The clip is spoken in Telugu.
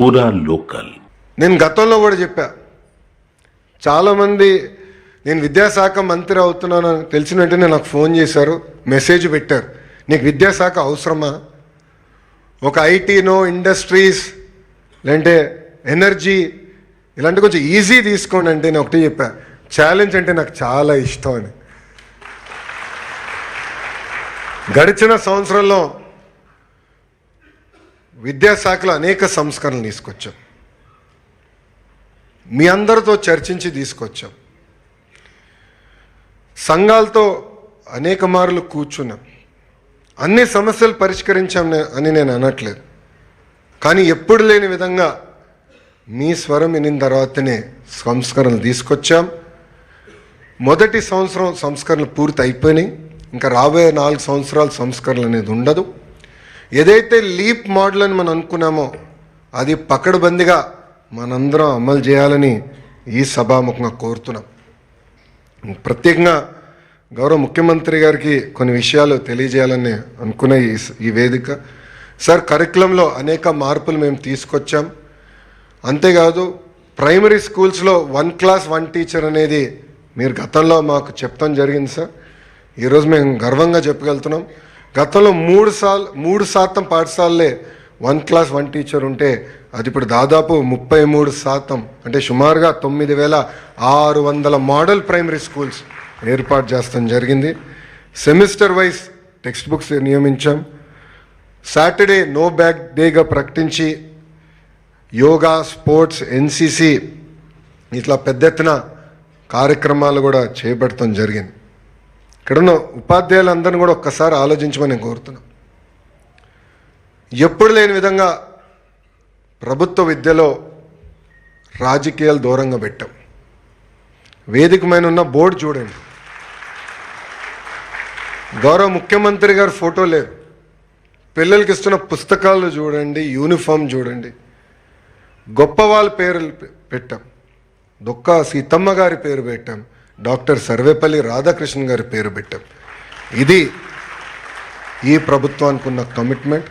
పూరా లోకల్. నేను గతంలో కూడా చెప్పా, చాలామంది నేను విద్యాశాఖ మంత్రి అవుతున్నానని తెలిసిన వెంటనే నాకు ఫోన్ చేశారు, మెసేజ్ పెట్టారు, నీకు విద్యాశాఖ అవసరమా, ఒక ఐటీనో ఇండస్ట్రీస్ లేదంటే ఎనర్జీ ఇలాంటి కొంచెం ఈజీ తీసుకోండి అంటే నేను ఒకటి చెప్పా, ఛాలెంజ్ అంటే నాకు చాలా ఇష్టం అని. గడిచిన సంవత్సరంలో విద్యాశాఖలో అనేక సంస్కరణలు తీసుకొచ్చాం, మీ అందరితో చర్చించి తీసుకొచ్చాం, సంఘాలతో అనేక మార్లు కూర్చున్నాం, అన్ని సమస్యలు పరిష్కరించాం అని నేను అనట్లేదు, కానీ ఎప్పుడు లేని విధంగా మీ స్వరం వినిన తర్వాతనే సంస్కరణలు తీసుకొచ్చాం. మొదటి సంవత్సరం సంస్కరణలు పూర్తి అయిపోయినాయి, ఇంకా రాబోయే 4 సంవత్సరాలు సంస్కరణలు అనేది ఉండదు. ఏదైతే లీప్ మోడల్ అని మనం అనుకున్నామో అది పకడ్బందీగా మనందరం అమలు చేయాలని ఈ సభాముఖంగా కోరుతున్నాం. ప్రత్యేకంగా గౌరవ ముఖ్యమంత్రి గారికి కొన్ని విషయాలు తెలియజేయాలని అనుకునే ఈ వేదిక. సార్, కరికులంలో అనేక మార్పులు మేము తీసుకొచ్చాం. అంతేకాదు ప్రైమరీ స్కూల్స్లో 1 క్లాస్ 1 టీచర్ అనేది మీరు గతంలో మాకు చెప్తాం జరిగింది సార్. ఈరోజు మేము గర్వంగా చెప్పగలుగుతున్నాం, గతంలో 3% పాఠశాలలే 1 క్లాస్ 1 టీచర్ ఉంటే అది ఇప్పుడు దాదాపు 33%, అంటే సుమారుగా 9,600 మోడల్ ప్రైమరీ స్కూల్స్ ఏర్పాటు చేస్తాం జరిగింది. సెమిస్టర్ వైజ్ టెక్స్ట్ బుక్స్ నియమించాం. సాటర్డే నో బ్యాగ్ డేగా ప్రకటించి యోగా, స్పోర్ట్స్, ఎన్సిసి ఇట్లా పెద్ద ఎత్తున కార్యక్రమాలు కూడా చేపడతాం జరిగింది. ఇక్కడున్న ఉపాధ్యాయులందరినీ కూడా ఒక్కసారి ఆలోచించమని నేను కోరుతున్నాను. ఎప్పుడు లేని విధంగా ప్రభుత్వ విద్యలో రాజకీయాలు దూరంగా పెట్టాం. వేదిక మీద ఉన్న బోర్డు చూడండి, గౌరవ ముఖ్యమంత్రి గారు ఫోటో లేరు, పిల్లలకి ఇస్తున్న పుస్తకాలు చూడండి, యూనిఫామ్ చూడండి, గొప్ప వాళ్ళ పేర్లు పెట్టాం, దొక్క సీతమ్మ గారి పేరు పెట్టాం, డాక్టర్ సర్వేపల్లి రాధాకృష్ణన్ గారి పేరు పెట్టాం. ఇది ఈ ప్రభుత్వానికి ఉన్న కమిట్మెంట్.